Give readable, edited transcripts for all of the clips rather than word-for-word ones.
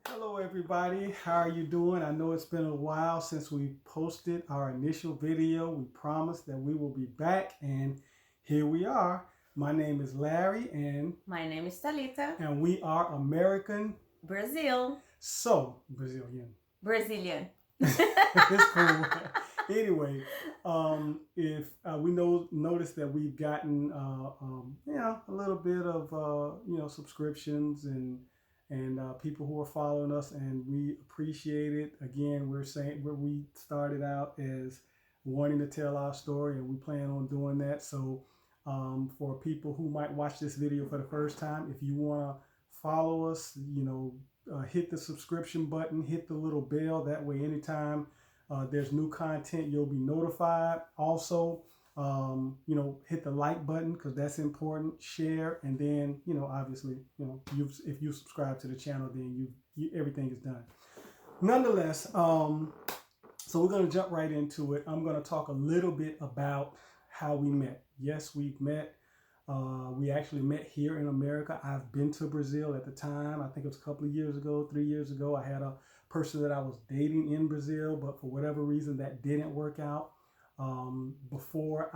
Hello everybody, how are you doing? I know it's been a while since we posted our initial video. We promised that we will be back and here we are. My name is Larry My name is Talita. and we are American. Brazil. So, Brazilian. Brazilian. It's cool. Anyway, if we notice that we've gotten a little bit of subscriptions and people who are following us, and we appreciate it. Again, we're saying where we started out as wanting to tell our story, and we plan on doing that. So, for people who might watch this video for the first time, if you want to follow us, hit the subscription button, hit the little bell. That way, anytime there's new content, you'll be notified. Also, hit the like button because that's important. Share, and then obviously, if you subscribe to the channel, then everything is done. Nonetheless, so we're going to jump right into it. I'm going to talk a little bit about how we met. Yes, we've met. We actually met here in America. I've been to Brazil at the time. I think it was a couple of years ago, 3 years ago. I had a person that I was dating in Brazil, but for whatever reason that didn't work out. Before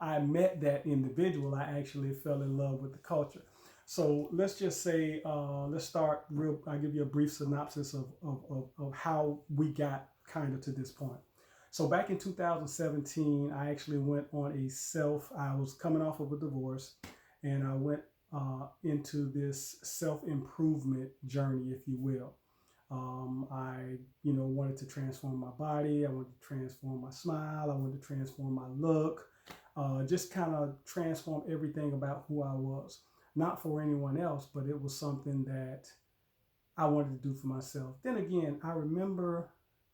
I met that individual, I actually fell in love with the culture. So let's just say, let's start real. I'll give you a brief synopsis of how we got kind of to this point. So back in 2017, I actually went on I was coming off of a divorce, and I went into this self-improvement journey, if you will. I wanted to transform my body. I wanted to transform my smile. I wanted to transform my look. Just kind of transform everything about who I was. Not for anyone else, but it was something that I wanted to do for myself. Then again, I remember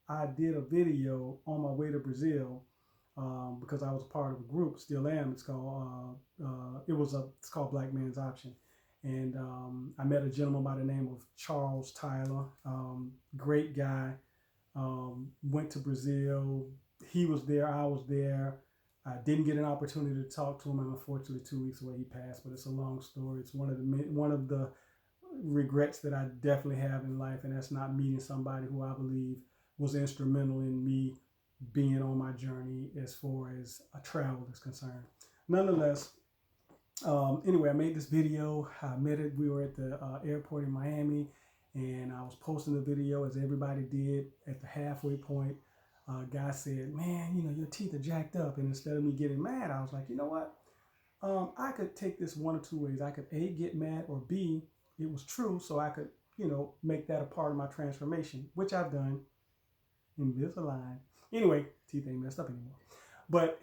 I did a video on my way to Brazil because I was part of a group, still am. It's called it's called Black Man's Option, and I met a gentleman by the name of Charles Tyler. Great guy. Went to Brazil. He was there. I was there. I didn't get an opportunity to talk to him, and unfortunately, 2 weeks away he passed. But it's a long story. It's one of the regrets that I definitely have in life, and that's not meeting somebody who I believe was instrumental in me being on my journey as far as travel is concerned. Nonetheless, anyway, I made this video. I met it. We were at the airport in Miami, and I was posting the video as everybody did. At the halfway point, guy said, "Man, your teeth are jacked up." And instead of me getting mad, I was like, you know what? I could take this one or two ways. I could A, get mad, or B, it was true, so I could, make that a part of my transformation, which I've done. Invisalign. Anyway, teeth ain't messed up anymore. But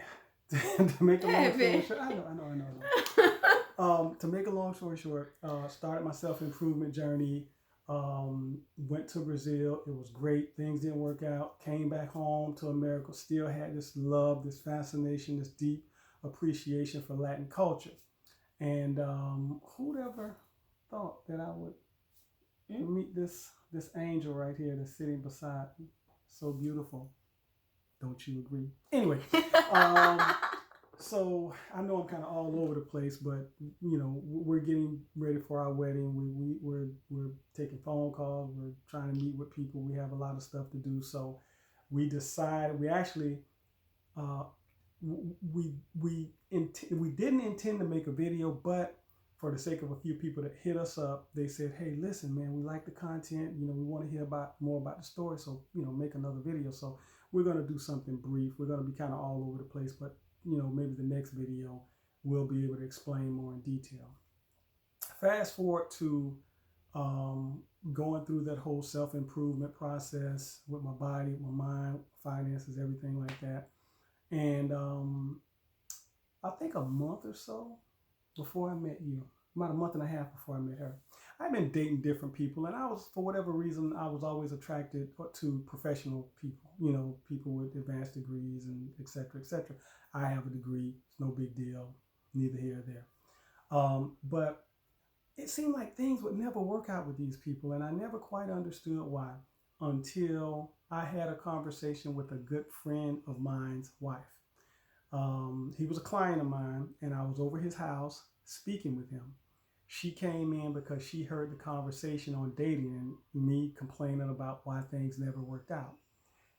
to make a long story short, I know. To make a long story short, started my self-improvement journey. Went to Brazil. It was great. Things didn't work out. Came back home to America. Still had this love, this fascination, this deep appreciation for Latin culture. And who'd ever thought that I would meet this angel right here that's sitting beside me? So beautiful. Don't you agree? Anyway, so I know I'm kind of all over the place, but we're getting ready for our wedding. We're taking phone calls. We're trying to meet with people. We have a lot of stuff to do. So we decided. We actually we didn't intend to make a video, but for the sake of a few people that hit us up, they said, "Hey, listen, man, we like the content. We want to hear more about the story. So, make another video." So we're going to do something brief. We're going to be kind of all over the place, but, maybe the next video we'll be able to explain more in detail. Fast forward to going through that whole self-improvement process with my body, my mind, finances, everything like that. And I think a month or so before I met you, about a month and a half before I met her, I've been dating different people, and for whatever reason, I was always attracted to professional people, people with advanced degrees and et cetera, et cetera. I have a degree. It's no big deal, neither here or there. But it seemed like things would never work out with these people, and I never quite understood why until I had a conversation with a good friend of mine's wife. He was a client of mine, and I was over his house speaking with him. She came in because she heard the conversation on dating and me complaining about why things never worked out.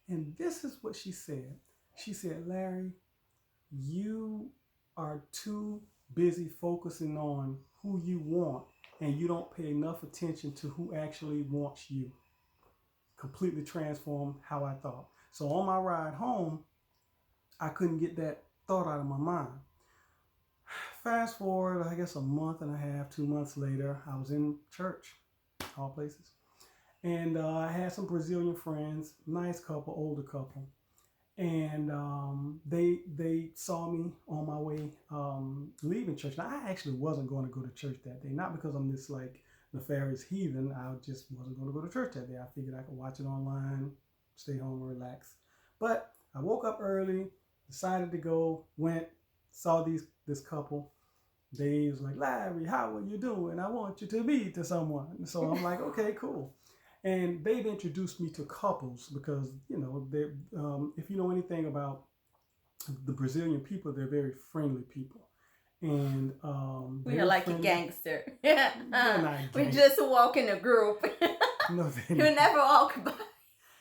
And this is what she said. She said, Larry, you are too busy focusing on who you want and you don't pay enough attention to who actually wants you. Completely transformed how I thought. So on my ride home, I couldn't get that thought out of my mind. Fast forward, I guess a month and a half, 2 months later, I was in church, all places. And I had some Brazilian friends, nice couple, older couple. And they saw me on my way leaving church. Now, I actually wasn't going to go to church that day, not because I'm this like nefarious heathen. I just wasn't going to go to church that day. I figured I could watch it online, stay home, and relax. But I woke up early, decided to go, went, saw this couple. They was like, Larry, how are you doing? I want you to be to someone. So I'm like, okay, cool. And they've introduced me to couples because, you know, if you know anything about the Brazilian people, they're very friendly people. And we are like friendly. A gangster. We Gangster. just walk in a group. No, you never walk by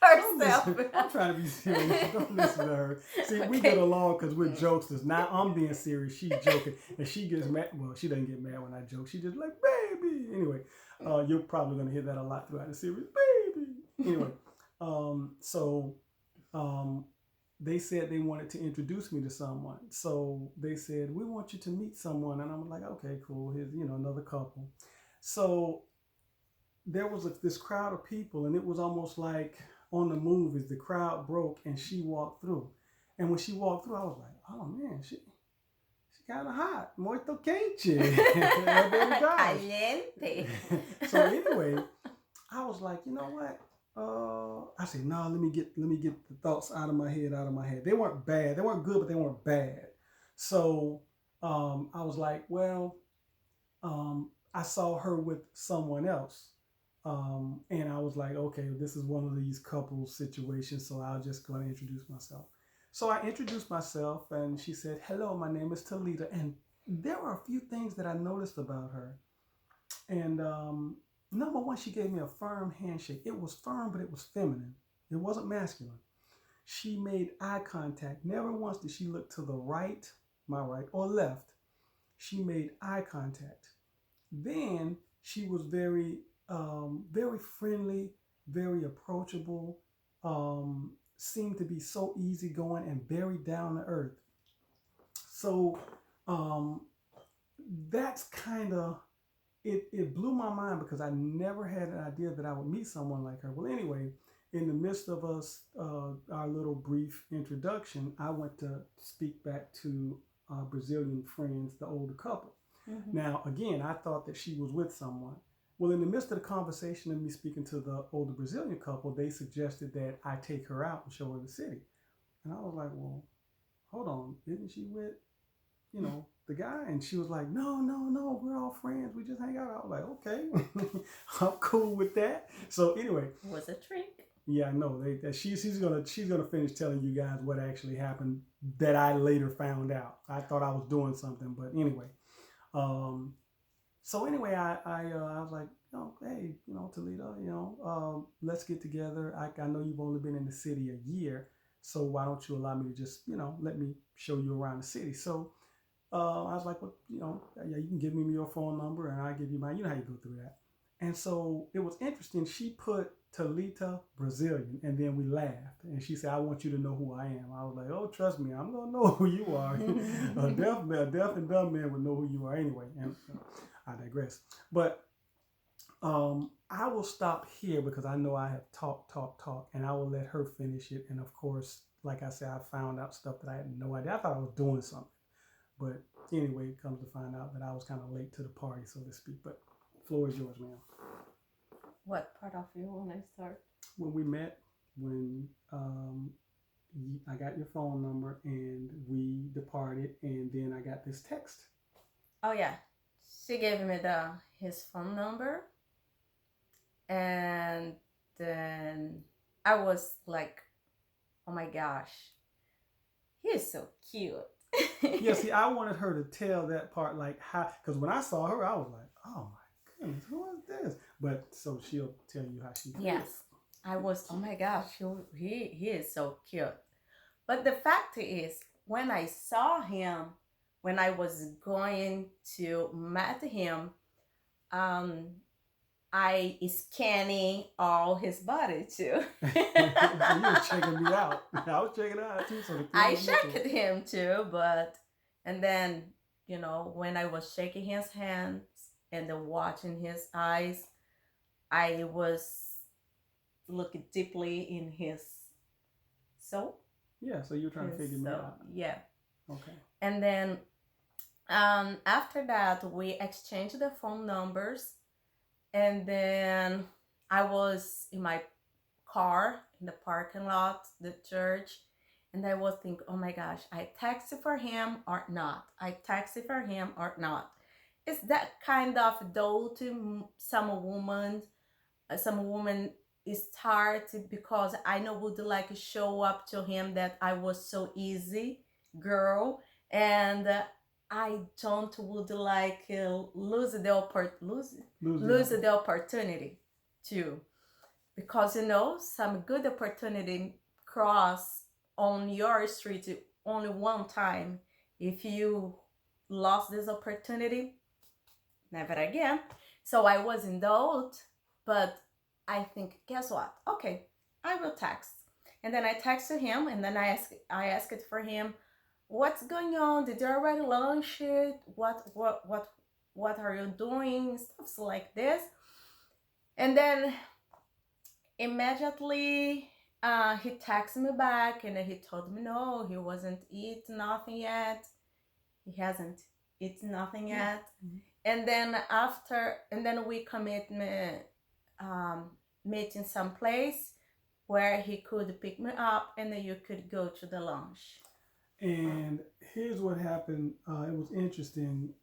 herself. I'm trying to be serious. Don't listen to her. See, Okay. we get along because we're jokesters. Now I'm being serious. She's joking. And she gets mad. Well, she doesn't get mad when I joke. She just like, baby. Anyway, you're probably going to hear that a lot throughout the series. Baby. Anyway, they said they wanted to introduce me to someone. So they said, we want you to meet someone. And I'm like, okay, cool. Here's, another couple. So there was this crowd of people, and it was almost like on the movies, the crowd broke and she walked through. And when she walked through, I was like, oh man, she kind of hot. Muito quente. Caliente. So anyway, I was like, you know what? I said, no, let me get the thoughts out of my head. They weren't bad. They weren't good, but they weren't bad. So I was like, well, I saw her with someone else. And I was like, okay, this is one of these couple situations, so I'll just go and introduce myself. So I introduced myself, and she said, hello, my name is Talita. And there were a few things that I noticed about her. And number one, she gave me a firm handshake. It was firm, but it was feminine. It wasn't masculine. She made eye contact. Never once did she look to the right, my right, or left. She made eye contact. Then she was very friendly, very approachable, seemed to be so easygoing and very down to earth. So that's kind of, it blew my mind because I never had an idea that I would meet someone like her. Well, anyway, in the midst of us, our little brief introduction, I went to speak back to our Brazilian friends, the older couple. Mm-hmm. Now, again, I thought that she was with someone. Well, in the midst of the conversation of me speaking to the older Brazilian couple, they suggested that I take her out and show her the city. And I was like, well, hold on, isn't she with, the guy? And she was like, no, we're all friends. We just hang out. I was like, okay, I'm cool with that. So anyway. It was a trick. Yeah, no, she's gonna finish telling you guys what actually happened that I later found out. I thought I was doing something, but anyway. So anyway, I was like, hey, Toledo, let's get together. I know you've only been in the city a year, so why don't you allow me to just, let me show you around the city. So I was like, well, yeah, you can give me your phone number and I'll give you mine. You know how you go through that. And so it was interesting. She put Talita Brazilian, and then we laughed. And she said, I want you to know who I am. I was like, oh, trust me, I'm going to know who you are. A deaf and dumb man would know who you are anyway. And I digress. But I will stop here because I know I have talked, and I will let her finish it. And of course, like I said, I found out stuff that I had no idea. I thought I was doing something. But anyway, it comes to find out that I was kind of late to the party, so to speak. But floor is yours, ma'am. What part of you want to start? When we met, when I got your phone number and we departed, and then I got this text. Oh yeah, she gave me his phone number, and then I was like, oh my gosh, he is so cute. Yeah, see, I wanted her to tell that part, like how, because when I saw her, I was like, oh my goodness, who is this? But so she'll tell you how she feels. Yes, I was. Oh my gosh, he is so cute. But the fact is, when I saw him, when I was going to meet him, um, I scanning all his body too. So you were checking me out. I was checking it out too. So the I thing was checked him too, but and then when I was shaking his hands and then watching his eyes, I was looking deeply in his soul. yeah, so you were trying to figure me out. Yeah. Okay. And then after that, we exchanged the phone numbers, and then I was in my car in the parking lot, the church, and I was thinking, oh my gosh, I texted for him or not? I texted for him or not? It's that kind of though to some woman start because I know would like show up to him that I was so easy girl, and I don't would like lose the opportunity too, because some good opportunity cross on your street only one time. If you lost this opportunity, never again. So I was in doubt, but I think, guess what? Okay, I will text. And then I texted him, and then I asked for him, what's going on? Did you already launch it? What are you doing? Stuff like this. And then immediately he texted me back, and he told me no, he wasn't eating nothing yet. He hasn't eaten nothing yet. Mm-hmm. And then we commitment meeting some place where he could pick me up, and then you could go to the lunch. And here's what happened. It was interesting.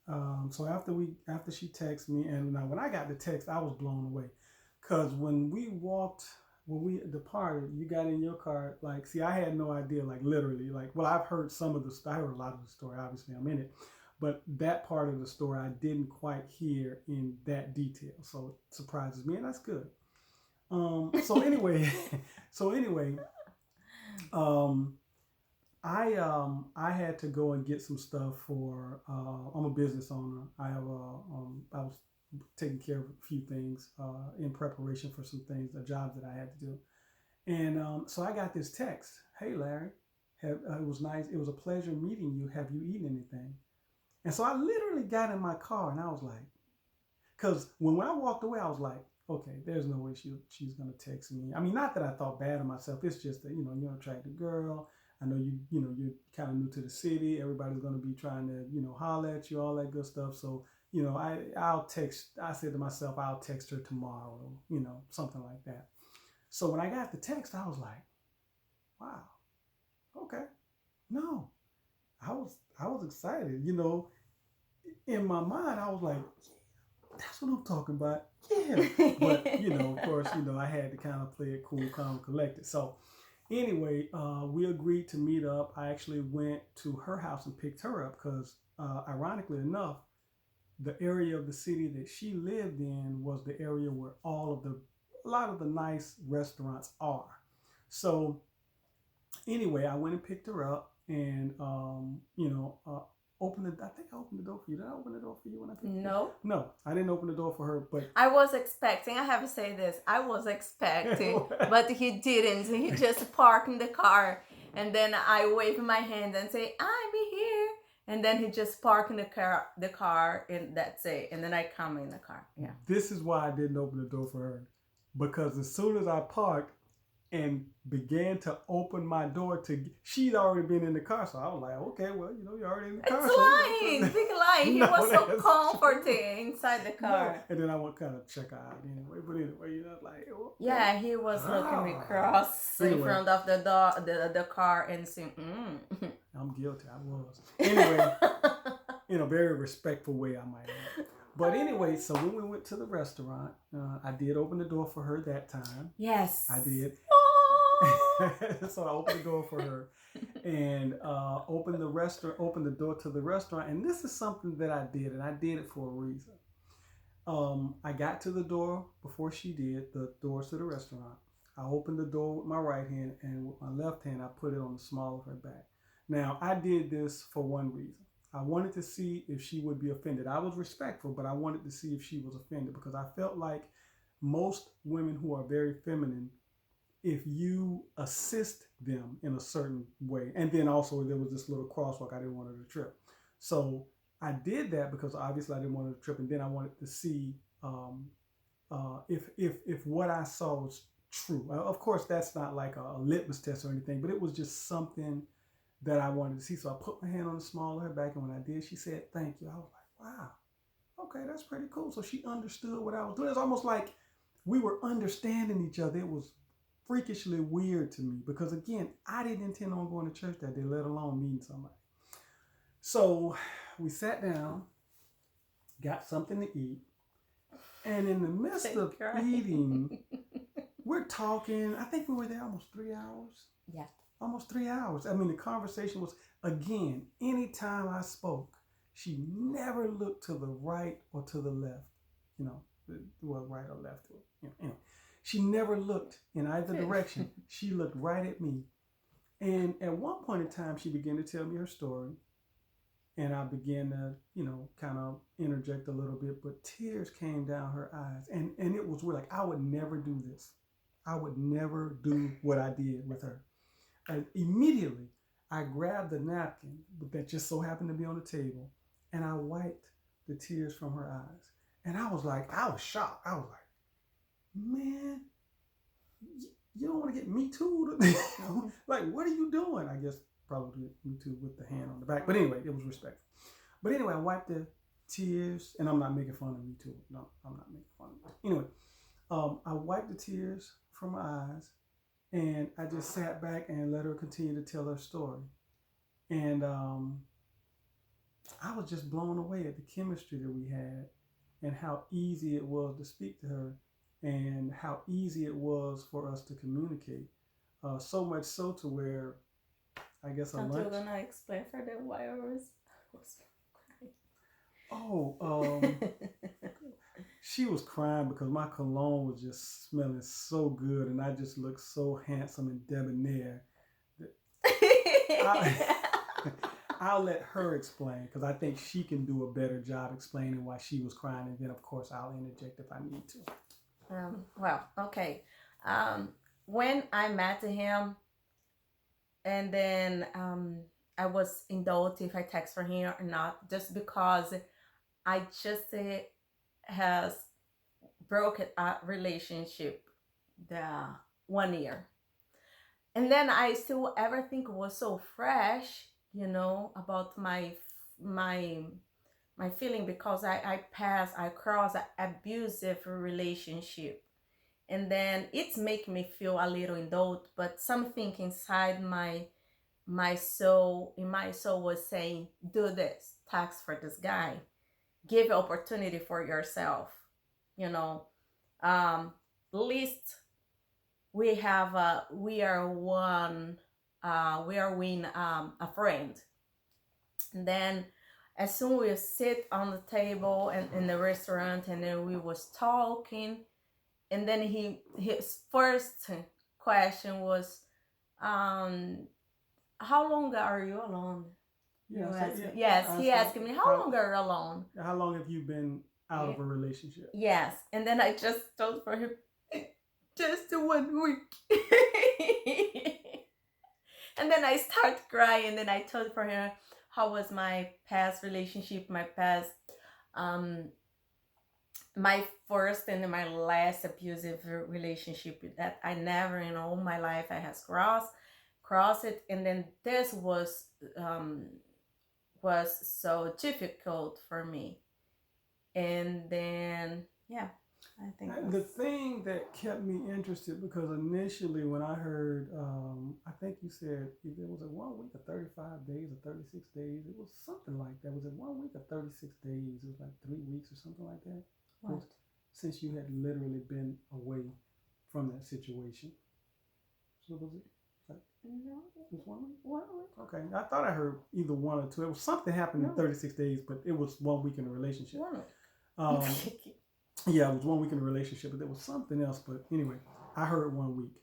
So after she texted me, and now when I got the text, I was blown away, because when we departed, you got in your car. Like, see, I had no idea. Like, literally, like, well, I've heard I heard a lot of the story. Obviously, I'm in it, but that part of the story I didn't quite hear in that detail. So it surprises me, and that's good. So anyway, I had to go and get some stuff for. I'm a business owner. I was taking care of a few things in preparation for some things, jobs that I had to do, and so I got this text. Hey Larry, it was nice. It was a pleasure meeting you. Have you eaten anything? And so I literally got in my car, and I was like, because when I walked away, I was like, okay, there's no way she's gonna text me. I mean, not that I thought bad of myself. It's just that you're an attractive girl. I know you're kind of new to the city. Everybody's gonna be trying to holler at you, all that good stuff. So I'll text. I said to myself, I'll text her tomorrow. Something like that. So when I got the text, I was like, wow, okay, no, I was excited. In my mind, I was like, that's what I'm talking about. Yeah. But, of course, I had to kind of play it cool, calm, collected. So anyway, we agreed to meet up. I actually went to her house and picked her up because, ironically enough, the area of the city that she lived in was the area where a lot of the nice restaurants are. So anyway, I went and picked her up, and, I think I opened the door for you. Did I open the door for you when I picked you? No, I didn't open the door for her, but I was expecting, I have to say this, I was expecting, but he didn't. He just parked in the car, and then I wave my hand and say, I'm here. And then he just parked in the car, and that's it. And then I come in the car. Yeah. This is why I didn't open the door for her, because as soon as I parked and began to open my door she'd already been in the car. So I was like, okay, well, you're already in the car. It's lying, big lie. He was so comforting inside the car. No. And then I would kind of check her out anyway. But anyway, like, okay. Yeah, he was looking across in front of the door, the car, and saying, I'm guilty. I was. Anyway, in a very respectful way, I might add. But anyway, so when we went to the restaurant, I did open the door for her that time. Yes. I did. So I opened the door for her. and opened the door to the restaurant. And this is something that I did, and I did it for a reason. I got to the door before she did, the doors to the restaurant. I opened the door with my right hand, and with my left hand, I put it on the small of her back. Now, I did this for one reason. I wanted to see if she would be offended. I was respectful, but I wanted to see if she was offended, because I felt like most women who are very feminine, if you assist them in a certain way, and then also there was this little crosswalk, I didn't want her to trip. So I did that because obviously I didn't want her to trip, and then I wanted to see if what I saw was true. Of course, that's not like a litmus test or anything, but it was just something that I wanted to see. So I put my hand on the small of her back, and when I did, she said, "Thank you." I was like, "Wow, okay, that's pretty cool." So she understood what I was doing. It's almost like we were understanding each other. It was freakishly weird to me because, again, I didn't intend on going to church that day, let alone meeting somebody. So we sat down, got something to eat, and in the midst of eating, we're talking. I think we were there almost 3 hours. Yeah. Almost 3 hours. I mean, the conversation was, again, anytime I spoke, she never looked to the right or to the left. Well, right or left. She never looked in either direction. She looked right at me. And at one point in time, she began to tell me her story. And I began to, kind of interject a little bit, but tears came down her eyes. And it was weird. Like, I would never do this. I would never do what I did with her. And immediately, I grabbed the napkin that just so happened to be on the table, and I wiped the tears from her eyes. And I was shocked. I was like, man, you don't want to get me too? Like, what are you doing? I guess probably me too with the hand on the back. But anyway, it was respectful. But anyway, I wiped the tears, and I'm not making fun of me too. No, I'm not making fun of me. Anyway, I wiped the tears from my eyes, and I just sat back and let her continue to tell her story. And I was just blown away at the chemistry that we had, and how easy it was to speak to her, and how easy it was for us to communicate. So much so to where, I guess, a lunch. You're gonna explain further why I was crying. Oh, she was crying because my cologne was just smelling so good, and I just looked so handsome and debonair. I'll let her explain, because I think she can do a better job explaining why she was crying, and then of course I'll interject if I need to. Well, okay. When I met him, and then I was in doubt if I text for him or not, just because I just has broken a relationship the 1 year, and then I still everything was so fresh, about my feeling, because I crossed an abusive relationship, and then it's make me feel a little in doubt, but something inside my soul was saying, do this, text for this guy, give opportunity for yourself, least we are a friend. And then as soon we sit on the table and in the restaurant, and then we was talking, and then his first question was, how long are you alone? Yes, he asked me, how long are you alone? How long have you been out of a relationship? Yes. And then I just told for him, just 1 week. And then I start crying, and then I told for him how was my past relationship, my first and my last abusive relationship, that I never in all my life I has crossed it. And then this was so difficult for me. And then I think the thing that kept me interested, because initially when I heard, I think you said it was a 1 week or 35 days or 36 days. It was something like that. Was it 1 week or 36 days? It was like 3 weeks or something like that. What? Since you had literally been away from that situation. So was it? No, It was 1 week? 1 week. Okay. I thought I heard either 1 or 2. It was something happened in No, 36 days, but it was 1 week in a relationship. 1 week. Um, yeah, it was 1 week in a relationship, but there was something else. But anyway, I heard 1 week.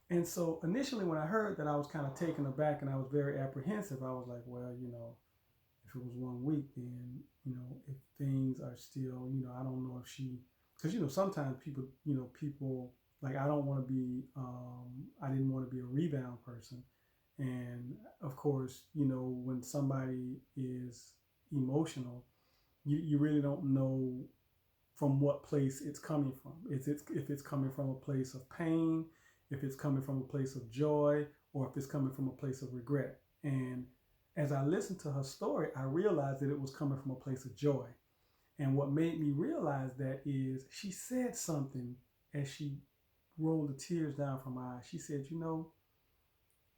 And so initially when I heard that, I was kind of taken aback and I was very apprehensive. I was like, well, if it was 1 week, then, if things are still, I don't know if she, because, sometimes people, like, I don't want to be, I didn't want to be a rebound person. And of course, when somebody is emotional, you really don't know from what place it's coming from. If it's coming from a place of pain, if it's coming from a place of joy, or if it's coming from a place of regret. And as I listened to her story, I realized that it was coming from a place of joy. And what made me realize that is she said something as she rolled the tears down from her eyes. She said,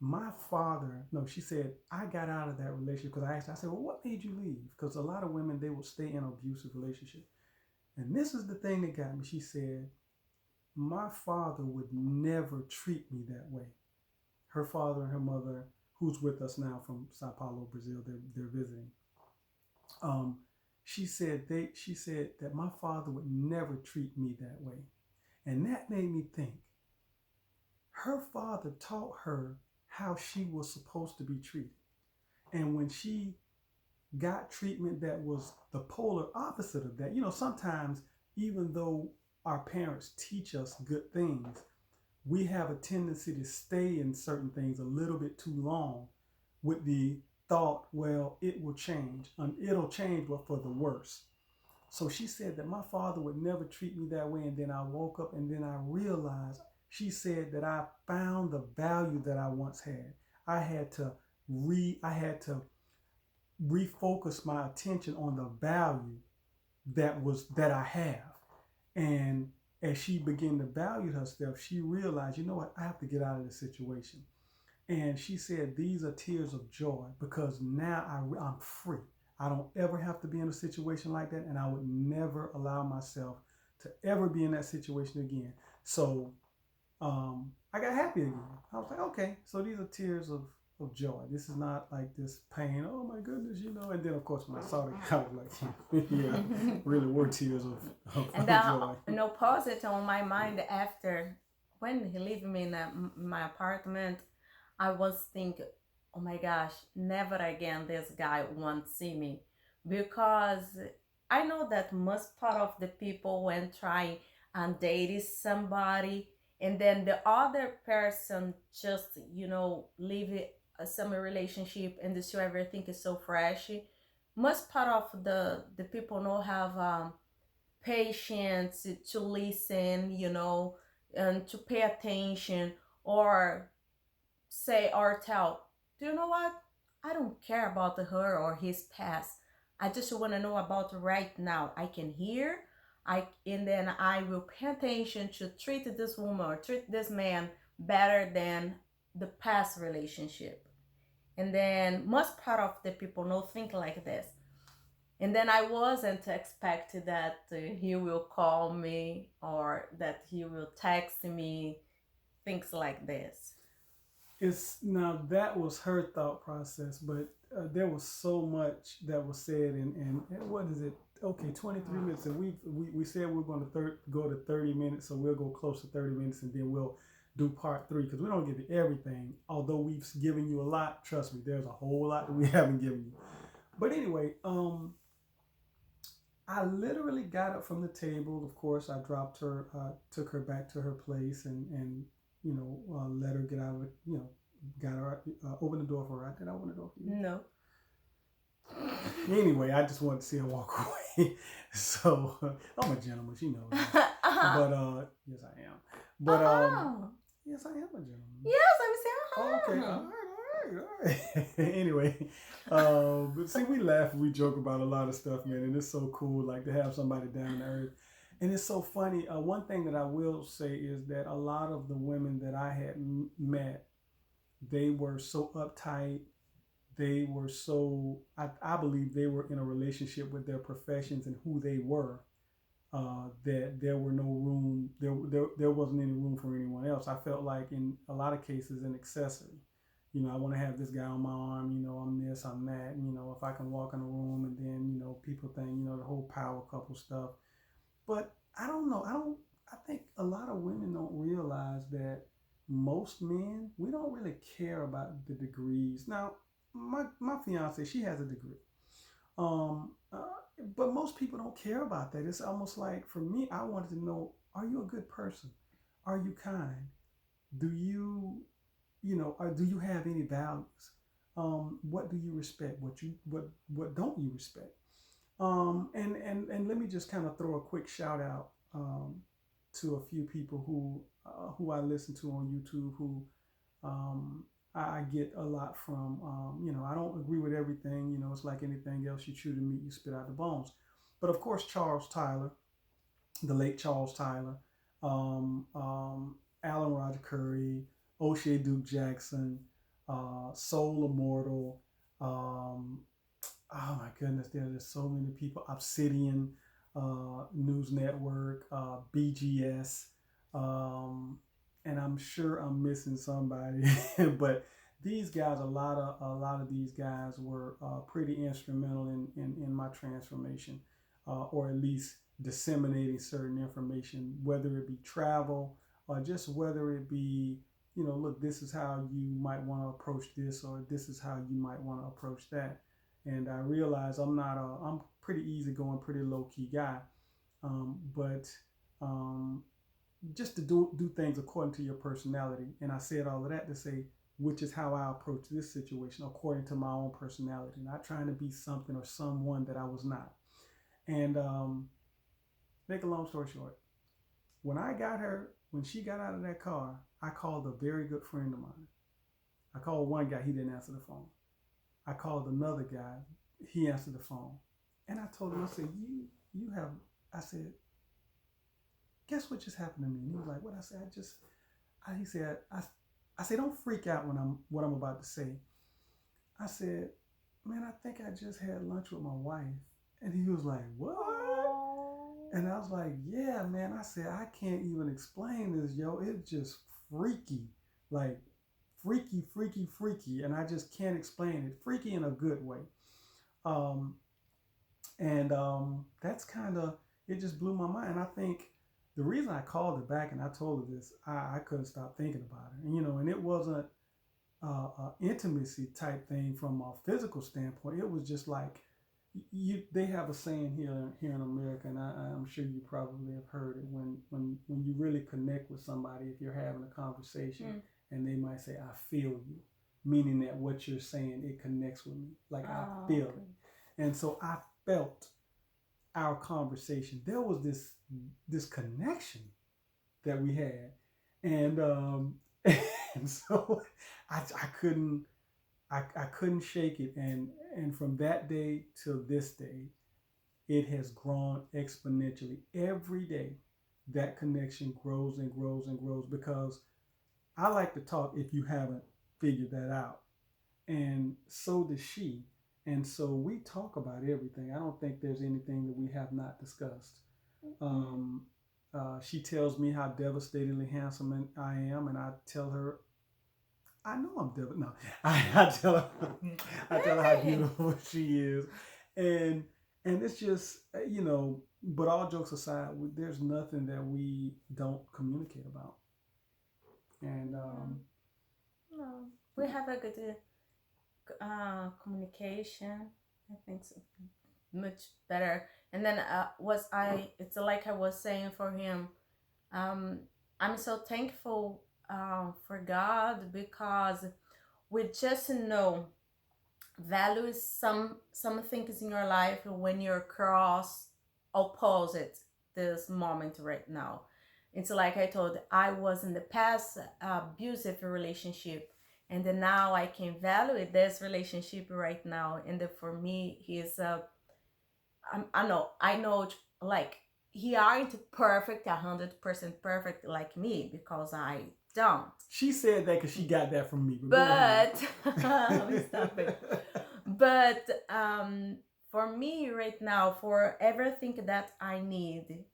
my father, no, she said, I got out of that relationship because I said, well, what made you leave? Because a lot of women, they will stay in an abusive relationship. And this is the thing that got me. She said, my father would never treat me that way. Her father and her mother, who's with us now from Sao Paulo, Brazil, they're visiting. She said that my father would never treat me that way. And that made me think, her father taught her how she was supposed to be treated. And when she got treatment that was the polar opposite of that, sometimes even though our parents teach us good things, we have a tendency to stay in certain things a little bit too long with the thought, well, it will change. It'll change, but for the worse. So she said that my father would never treat me that way. And then I woke up and then I realized, she said that I found the value that I once had. I had to refocus my attention on the value that I have. And as she began to value herself, she realized, you know what, I have to get out of this situation. And she said, these are tears of joy because now I'm free. I don't ever have to be in a situation like that. And I would never allow myself to ever be in that situation again. So I got happy again. I was like, okay, so these are tears of joy. This is not like this pain. Oh my goodness, And then of course when I saw it, I was like, yeah, really were tears of And joy. pause it on my mind after when he left me in my apartment. I was thinking, oh my gosh, never again this guy won't see me, because I know that most part of the people when trying and dating somebody, and then the other person just leave it summer relationship and this everything is so fresh. Most part of the people don't have patience to listen, and to pay attention, or say or tell, do you know what? I don't care about her or his past. I just want to know about right now. I can hear, and then I will pay attention to treat this woman or treat this man better than the past relationship. And then most part of the people don't think like this. And then I wasn't expecting that he will call me or that he will text me, things like this. It's now that was her thought process, but there was so much that was said, and what is it? Okay, 23 minutes, and we said we are going to go to 30 minutes, so we'll go close to 30 minutes, and then we'll do part 3 because we don't give you everything. Although we've given you a lot, trust me, there's a whole lot that we haven't given you. But anyway, I literally got up from the table. Of course, I dropped her, took her back to her place, and let her get out of it. Got her, open the door for her. Did I open the door for you? No. Anyway, I just wanted to see her walk away. So I'm a gentleman, she knows. But yes, I am. But yes, I am a gentleman. Yes, I'm saying. Oh, okay, all right. Anyway, but see, we laugh and we joke about a lot of stuff, man, and it's so cool, like to have somebody down to earth. And it's so funny. One thing that I will say is that a lot of the women that I had met, they were so uptight. They were so, I believe they were in a relationship with their professions and who they were. that there wasn't any room for anyone else. I felt like in a lot of cases an accessory. I want to have this guy on my arm. I'm this, I'm that. If I can walk in a room and then people think the whole power couple stuff. But I don't know. I think a lot of women don't realize that most men, we don't really care about the degrees. Now, my fiance, she has a degree. Um, uh, but most people don't care about that. It's almost like for me, I wanted to know: are you a good person? Are you kind? Do you, or do you have any values? What do you respect? What don't you respect? And let me just kind of throw a quick shout out to a few people who I listen to on YouTube who um, I get a lot from. I don't agree with everything. It's like anything else. You chew the meat, you spit out the bones. But of course, Charles Tyler, the late Charles Tyler, Alan Roger Curry, O'Shea Duke Jackson, Soul Immortal. Oh my goodness, there's so many people. Obsidian News Network, BGS, and I'm sure I'm missing somebody, but these guys, a lot of these guys were pretty instrumental in my transformation, or at least disseminating certain information, whether it be travel or just whether it be, look, this is how you might want to approach this, or this is how you might want to approach that. And I realize I'm pretty easygoing, pretty low key guy, but just to do things according to your personality. And I said all of that to say, which is how I approach this situation according to my own personality, not trying to be something or someone that I was not. And make a long story short, when she got out of that car, I called a very good friend of mine. I called one guy, he didn't answer the phone. I called another guy, he answered the phone. And I told him, I said, you have, I said, guess what just happened to me? And he was like, what? I said, he said, I said, don't freak out what I'm about to say. I said, man, I think I just had lunch with my wife. And he was like, what? And I was like, yeah, man. I said, I can't even explain this, yo. It's just freaky. Like, freaky, freaky, freaky. And I just can't explain it. Freaky in a good way. That's kind of, it just blew my mind. And I think the reason I called her back and I told her this, I couldn't stop thinking about her. And it wasn't an intimacy type thing from a physical standpoint. It was just like, they have a saying here in America, and I'm sure you probably have heard it, when you really connect with somebody, if you're having a conversation and they might say, I feel you, meaning that what you're saying, it connects with me, like I feel it. And so I felt our conversation. There was this connection that we had, and and so I couldn't shake it, and from that day till this day, it has grown exponentially. Every day, that connection grows and grows and grows, because I like to talk if you haven't figured that out, and so does she. And so we talk about everything. I don't think there's anything that we have not discussed. She tells me how devastatingly handsome I am, and I tell her, I know I'm devastating. No, I tell her how beautiful she is, and it's just But all jokes aside, there's nothing that we don't communicate about, and no, we have a good communication. I think so. Much better. And then it's like I was saying for him, I'm so thankful for God, because we just know value is some things in your life when you're cross opposite this moment right now. It's like I told, I was in the past abusive relationship, and then now I can value this relationship right now. And for me, he's I know, like, he aren't perfect, 100% perfect like me, because I don't. She said that because she got that from me. But stop it. But for me right now, for everything that I need,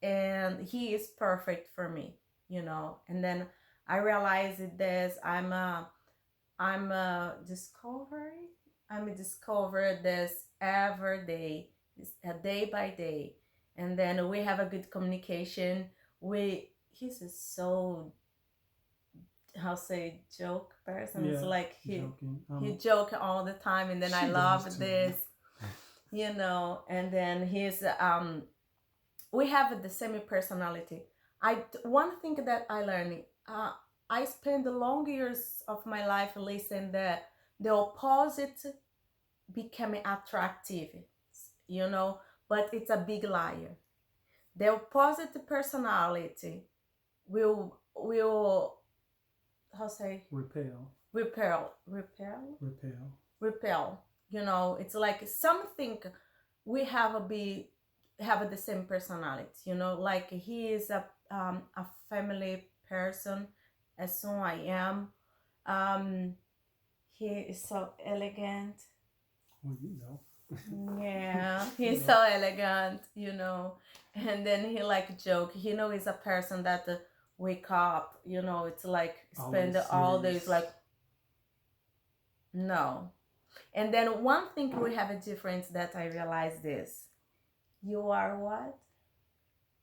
and he is perfect for me, you know. And then I realized this. I'm discovering. I'm discover this every day, a day by day, and then we have a good communication. He's a so, how say, joke person. It's Yeah, like joking. he joke all the time, and then I She does love too. this, you know. And then he's we have the same personality. One thing that I learned, I spent the long years of my life listening that the opposite becoming attractive, you know, but it's a big liar. The opposite personality will, how say, Repel. Repel. You know, it's like something we have the same personality. You know, like he is a family person, as soon I am. Um, he is so elegant. Well, you know. Yeah, he's so elegant, you know. And then he like joke. You know, he's a person that wake up. You know, it's like spend all days like no. And then one thing we have a difference that I realized is, you are what?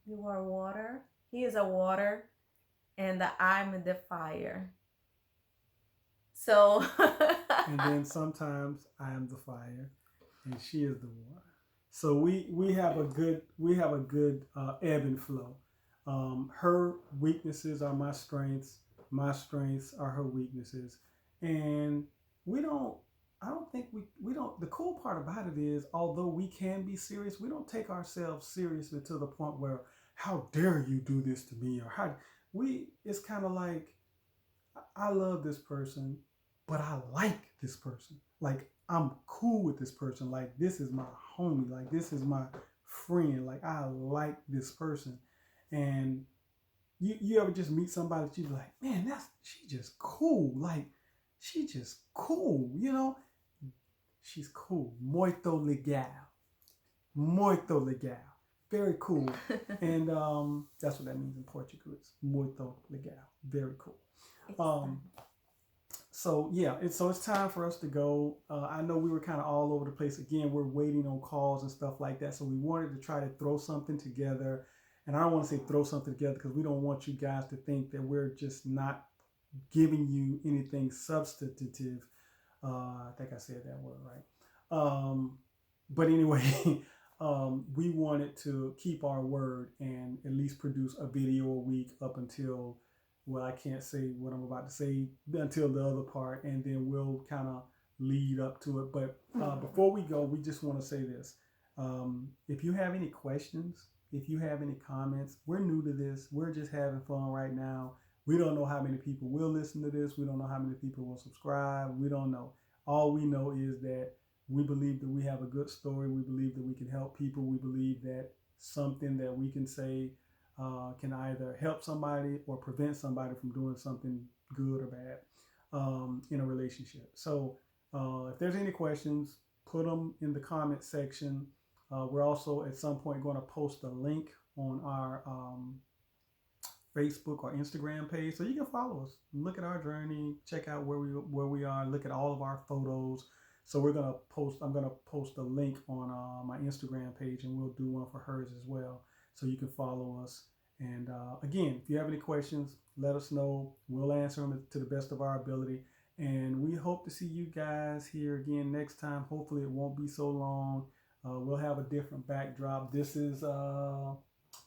You are water. He is a water, and I'm the fire. So. And then sometimes I am the fire, and she is the water. So we have a good ebb and flow. Her weaknesses are my strengths. My strengths are her weaknesses, and we don't. I don't think we don't. The cool part about it is, although we can be serious, we don't take ourselves seriously to the point where, how dare you do this to me, or how we. It's kind of like, I love this person, but I like this person. Like, I'm cool with this person. Like, this is my homie. Like, this is my friend. Like, I like this person. And you ever just meet somebody that you be like, man, she just cool. Like, she just cool, you know? She's cool. Muito legal. Muito legal. Very cool. And that's what that means in Portuguese. Muito legal. Very cool. So yeah, so it's time for us to go. I know we were kind of all over the place. Again, we're waiting on calls and stuff like that. So we wanted to try to throw something together. And I don't want to say throw something together because we don't want you guys to think that we're just not giving you anything substantive. I think I said that word right. But anyway, we wanted to keep our word and at least produce a video a week up until, well, I can't say what I'm about to say until the other part, and then we'll kind of lead up to it. But before we go, we just want to say this. If you have any questions, if you have any comments, we're new to this. We're just having fun right now. We don't know how many people will listen to this. We don't know how many people will subscribe. We don't know. All we know is that we believe that we have a good story. We believe that we can help people. We believe that something that we can say can either help somebody or prevent somebody from doing something good or bad in a relationship. So if there's any questions, put them in the comment section. We're also at some point going to post a link on our Facebook or Instagram page, so you can follow us, look at our journey, check out where we are, look at all of our photos. So I'm gonna post a link on my Instagram page, and we'll do one for hers as well, so you can follow us. And again, if you have any questions, let us know. We'll answer them to the best of our ability. And we hope to see you guys here again next time. Hopefully it won't be so long. We'll have a different backdrop. This is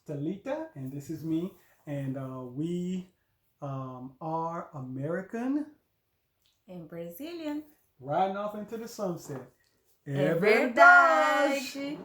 Talita, and this is me. And we are American and Brazilian. Riding off into the sunset. É verdade!